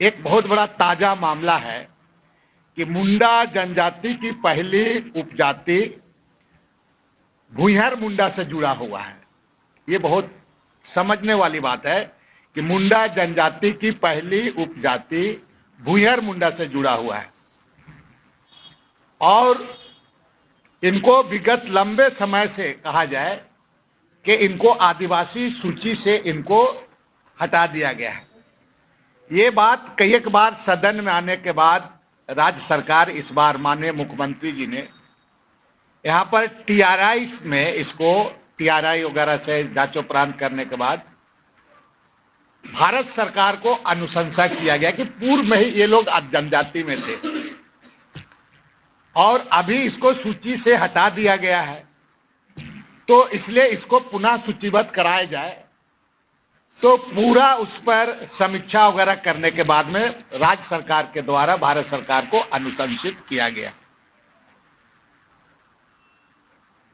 एक बहुत बड़ा ताजा मामला है कि मुंडा जनजाति की पहली उपजाति भुइयार मुंडा से जुड़ा हुआ है। ये बहुत समझने वाली बात है कि मुंडा जनजाति की पहली उपजाति भुइयार मुंडा से जुड़ा हुआ है और इनको विगत लंबे समय से कहा जाए कि इनको आदिवासी सूची से इनको हटा दिया गया है। ये बात कई एक बार सदन में आने के बाद राज्य सरकार इस बार माननीय मुख्यमंत्री जी ने यहाँ पर टीआरआई में इसको टीआरआई वगैरह से जांचोपरांत करने के बाद भारत सरकार को अनुशंसा किया गया कि पूर्व में ही ये लोग जनजाति में थे और अभी इसको सूची से हटा दिया गया है, तो इसलिए इसको पुनः सूचीबद्ध कराया जाए। तो पूरा उस पर समीक्षा वगैरह करने के बाद में राज्य सरकार के द्वारा भारत सरकार को अनुशंसित किया गया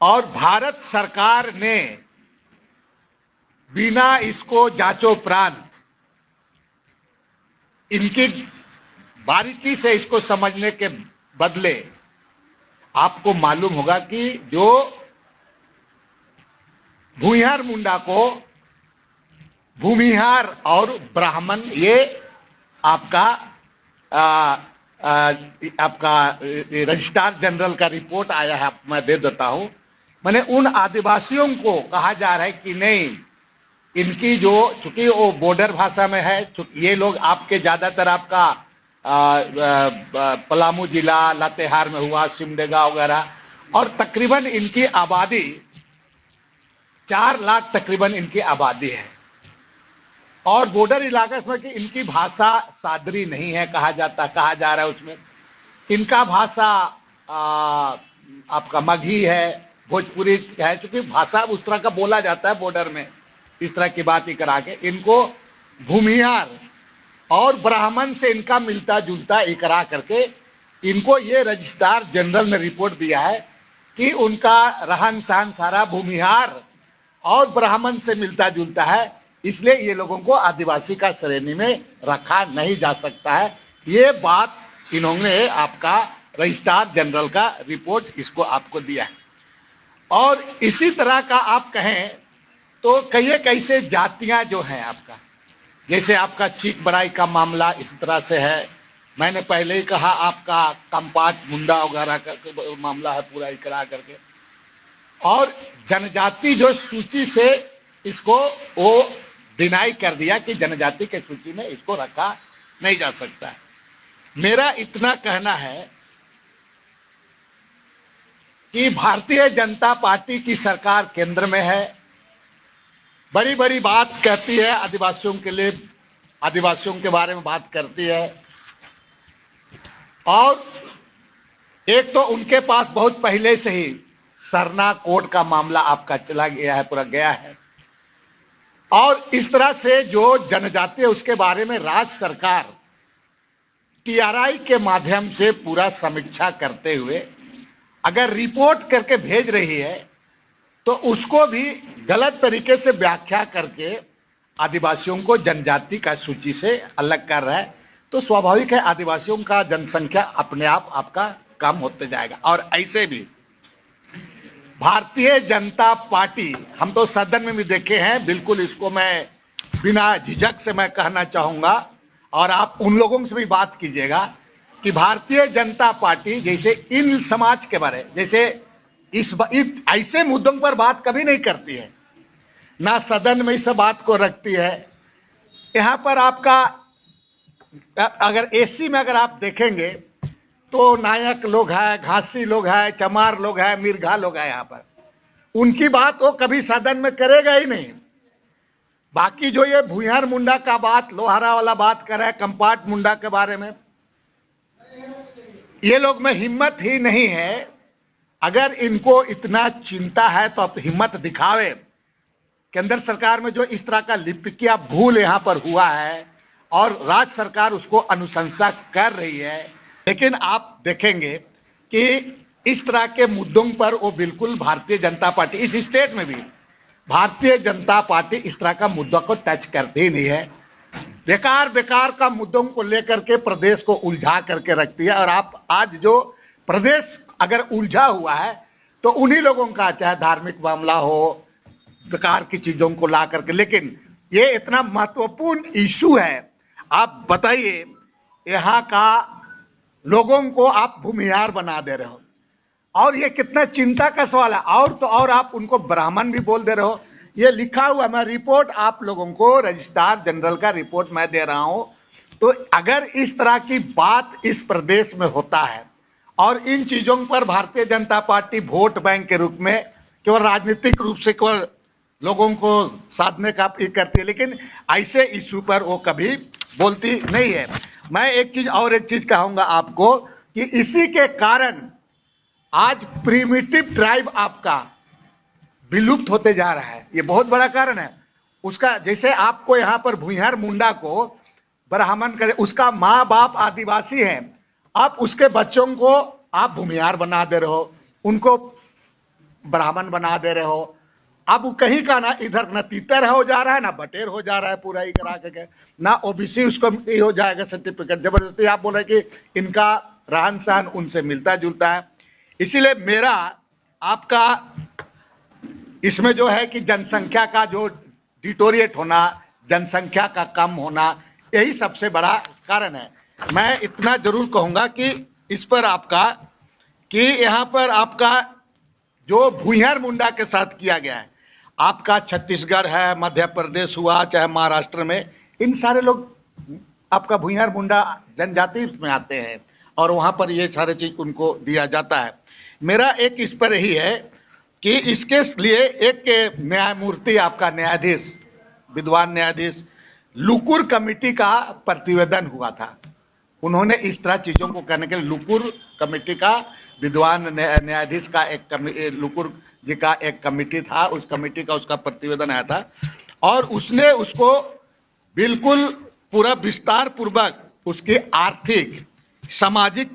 और भारत सरकार ने बिना इसको जांचोपरांत इनकी बारीकी से इसको समझने के बदले आपको मालूम होगा कि जो भुइयार मुंडा को भूमिहार और ब्राह्मण, ये आपका रजिस्ट्रार जनरल का रिपोर्ट आया है, मैं दे देता हूं। मैंने उन आदिवासियों को कहा जा रहा है कि नहीं, इनकी जो चूंकि वो बॉर्डर भाषा में है, ये लोग आपके ज्यादातर आपका पलामू जिला लातेहार में हुआ, सिमडेगा वगैरह, और तकरीबन इनकी आबादी 4 लाख तकरीबन इनकी आबादी है और बॉर्डर इलाका में कि इनकी भाषा सादरी नहीं है, कहा जा रहा है उसमें। इनका भाषा आपका मगही है, भोजपुरी है, क्योंकि भाषा उस तरह का बोला जाता है बॉर्डर में, इस तरह की बात ही करा के इनको भूमिहार और ब्राह्मण से इनका मिलता जुलता इकरा करके इनको ये रजिस्ट्रार जनरल ने रिपोर्ट दिया है कि उनका रहन सहन सारा भूमिहार और ब्राह्मण से मिलता जुलता है, इसलिए ये लोगों को आदिवासी का श्रेणी में रखा नहीं जा सकता है। ये बात इन्होंने आपका रजिस्ट्रार जनरल का रिपोर्ट इसको आपको दिया है। और इसी तरह का आप कहें तो कई ऐसे जातियां जो हैं आपका, जैसे आपका चीक बराई का मामला इस तरह से है। मैंने पहले ही कहा आपका कंपाट मुंडा वगैरह का मामला है पूरा इकरा करके, और जनजाति जो सूची से इसको वो डिनाई कर दिया कि जनजाति के सूची में इसको रखा नहीं जा सकता है। मेरा इतना कहना है कि भारतीय जनता पार्टी की सरकार केंद्र में है, बड़ी बड़ी बात कहती है आदिवासियों के लिए, आदिवासियों के बारे में बात करती है, और एक तो उनके पास बहुत पहले से ही सरना कोड का मामला आपका चला गया है, पूरा गया है, और इस तरह से जो जनजाति है उसके बारे में राज्य सरकार टीआरआई के माध्यम से पूरा समीक्षा करते हुए अगर रिपोर्ट करके भेज रही है तो उसको भी गलत तरीके से व्याख्या करके आदिवासियों को जनजाति का सूची से अलग कर रहा है, तो स्वाभाविक है आदिवासियों का जनसंख्या अपने आप आपका कम होते जाएगा। और ऐसे भी भारतीय जनता पार्टी, हम तो सदन में भी देखे हैं, बिल्कुल इसको मैं बिना झिझक से मैं कहना चाहूंगा और आप उन लोगों से भी बात कीजिएगा कि भारतीय जनता पार्टी जैसे इन समाज के बारे, जैसे इस ऐसे मुद्दों पर बात कभी नहीं करती है, ना सदन में इस बात को रखती है। यहाँ पर आपका अगर एसी में अगर आप देखेंगे तो नायक लोग हैं, घासी लोग हैं, चमार लोग हैं, मिर्घा लोग हैं, यहाँ पर उनकी बात वो कभी सदन में करेगा ही नहीं। बाकी जो ये भुइयार मुंडा का बात, लोहारा वाला बात कर रहा है, कंपाट मुंडा के बारे में, ये लोग में हिम्मत ही नहीं है। अगर इनको इतना चिंता है तो आप हिम्मत दिखावे। केंद्र सरकार में जो इस तरह का लिपिकिया भूल यहाँ पर हुआ है और राज्य सरकार उसको अनुशंसा कर रही है, लेकिन आप देखेंगे कि इस तरह के मुद्दों पर वो बिल्कुल भारतीय जनता पार्टी, इस स्टेट में भी भारतीय जनता पार्टी इस तरह का मुद्दा को टच करती ही नहीं है। बेकार बेकार का मुद्दों को लेकर के प्रदेश को उलझा करके रखती है। और आप आज जो प्रदेश अगर उलझा हुआ है तो उन्हीं लोगों का, चाहे धार्मिक मामला हो, बेकार की चीजों को ला करके, लेकिन ये इतना महत्वपूर्ण इशू है। आप बताइए, यहाँ का लोगों को आप भूमिहार बना दे रहे हो, और ये कितना चिंता का सवाल है। और तो और आप उनको ब्राह्मण भी बोल दे रहे हो। ये लिखा हुआ, मैं रिपोर्ट आप लोगों को, रजिस्ट्रार जनरल का रिपोर्ट मैं दे रहा हूं। तो अगर इस तरह की बात इस प्रदेश में होता है और इन चीजों पर Bharatiya Janata party vote bank के रूप में केवल राजनीतिक रूप से केवल लोगों को साधने का करती है, लेकिन ऐसे इशू पर वो कभी बोलती नहीं है। मैं एक चीज कहूंगा आपको कि इसी के कारण आज प्रिमिटिव ट्राइब आपका विलुप्त होते जा रहा है। ये बहुत बड़ा कारण है उसका। जैसे आपको यहाँ पर भूमिहार मुंडा को ब्राह्मण करे, उसका माँ बाप आदिवासी है, आप उसके बच्चों को आप भूमिहार बना दे रहे हो, उनको ब्राह्मण बना दे रहे हो। अब कहीं का ना इधर न तीतर हो जा रहा है, ना बटेर हो जा रहा है, पूरा ही करा के ना ओबीसी उसको हो जाएगा सर्टिफिकेट। जबरदस्ती आप बोल रहे कि इनका रहन सहन उनसे मिलता जुलता है। इसीलिए मेरा आपका इसमें जो है कि जनसंख्या का जो डिटोरिएट होना, जनसंख्या का कम होना, यही सबसे बड़ा कारण है। मैं इतना जरूर कहूंगा कि इस पर आपका, कि यहाँ पर आपका जो भूमिहार मुंडा के साथ किया गया है, आपका छत्तीसगढ़ है, मध्य प्रदेश हुआ, चाहे महाराष्ट्र में, इन सारे लोग आपका भूमिहार मुंडा जनजाति में आते हैं और वहां पर ये सारे चीज उनको दिया जाता है। मेरा एक इस पर यही है कि इसके लिए एक न्यायमूर्ति, आपका न्यायाधीश, विद्वान न्यायाधीश लुकुर कमेटी का प्रतिवेदन हुआ था। उन्होंने इस तरह चीजों को करने के लिए लुकुर कमेटी का, विद्वान न्यायाधीश का एक लुकुर जी का एक कमेटी था, उस कमेटी का उसका प्रतिवेदन आया था और उसने उसको बिल्कुल पूरा विस्तार पूर्वक उसकी आर्थिक सामाजिक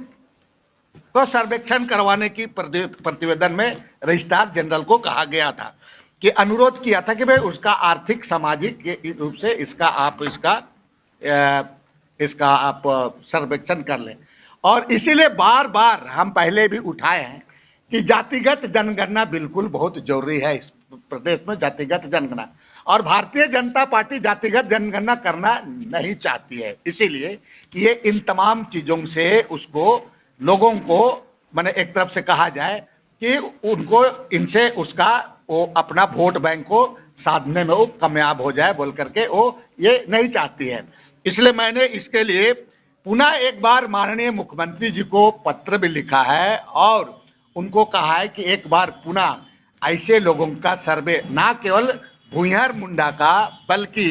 तो सर्वेक्षण करवाने की प्रतिवेदन में रजिस्ट्रार जनरल को कहा गया था कि अनुरोध किया था कि भाई उसका आर्थिक सामाजिक रूप से इसका आप सर्वेक्षण कर लें। और इसीलिए बार बार हम पहले भी उठाए हैं कि जातिगत जनगणना बिल्कुल बहुत जरूरी है इस प्रदेश में, जातिगत जनगणना। और भारतीय जनता पार्टी जातिगत जनगणना करना नहीं चाहती है, इसीलिए कि ये इन तमाम चीजों से उसको, लोगों को मैंने एक तरफ से कहा जाए कि उनको इनसे उसका वो अपना वोट बैंक को साधने में वो कामयाब हो जाए बोल करके वो ये नहीं चाहती है। इसलिए मैंने इसके लिए पुनः एक बार माननीय मुख्यमंत्री जी को पत्र भी लिखा है और उनको कहा है कि एक बार पुनः ऐसे लोगों का सर्वे, ना केवल भूमिहार मुंडा का बल्कि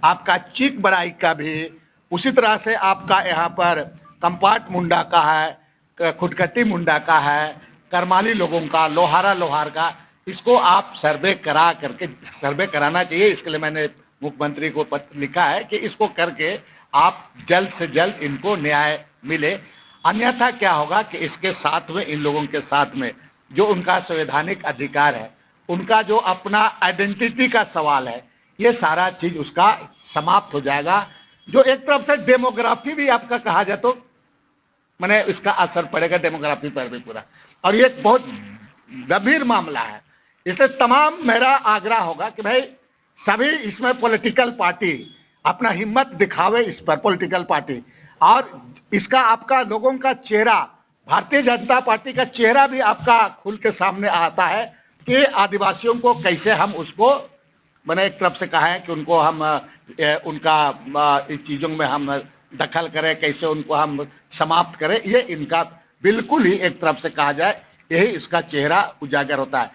आपका चीक बड़ाई का भी, उसी तरह से आपका यहाँ पर कंपाट मुंडा का है, खुटकट्टी मुंडा का है, करमाली लोगों का, लोहारा लोहार का, इसको आप सर्वे करा करके, सर्वे कराना चाहिए। इसके लिए मैंने मुख्यमंत्री को पत्र लिखा है कि इसको करके आप जल्द से जल्द इनको न्याय मिले। अन्यथा क्या होगा कि इसके साथ में, इन लोगों के साथ में जो उनका संवैधानिक अधिकार है, उनका जो अपना आइडेंटिटी का सवाल है, ये सारा चीज उसका समाप्त हो जाएगा। जो एक तरफ से डेमोग्राफी भी आपका कहा जाए तो मैंने इसका असर पड़ेगा डेमोग्राफी पर भी पूरा, और ये बहुत गंभीर मामला है। इसलिए तमाम मेरा आग्रह होगा कि भाई सभी इसमें पॉलिटिकल पार्टी अपना हिम्मत दिखावे इस पर, पॉलिटिकल पार्टी, और इसका आपका लोगों का चेहरा, भारतीय जनता पार्टी का चेहरा भी आपका खुल के सामने आता है कि आदिवासियों को कैसे हम उसको, मैंने एक तरफ से कहा है कि उनको हम उनका इन चीजों में हम दखल करें, कैसे उनको हम समाप्त करें, ये इनका बिल्कुल ही एक तरफ से कहा जाए, यही इसका चेहरा उजागर होता है।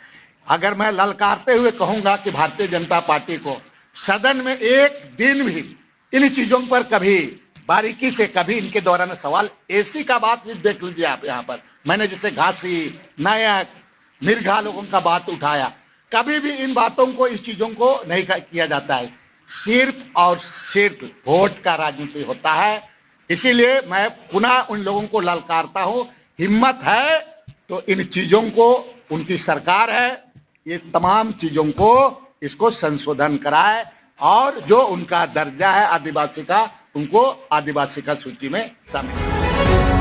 अगर मैं ललकारते हुए कहूंगा कि भारतीय जनता पार्टी को सदन में एक दिन भी इन चीजों पर कभी बारीकी से, कभी इनके दौरान सवाल, एसी का बात भी देख लीजिए आप, यहाँ पर मैंने जैसे घासी, नायक, मिर्घा लोगों का बात उठाया, कभी भी इन बातों को, इस चीजों को नहीं किया जाता है। सिर्फ और सिर्फ वोट का राजनीति होता है। इसीलिए मैं पुनः उन लोगों को ललकारता हूं, हिम्मत है तो इन चीजों को, उनकी सरकार है, ये तमाम चीजों को इसको संशोधन कराए और जो उनका दर्जा है आदिवासी का, उनको आदिवासी का सूची में शामिल।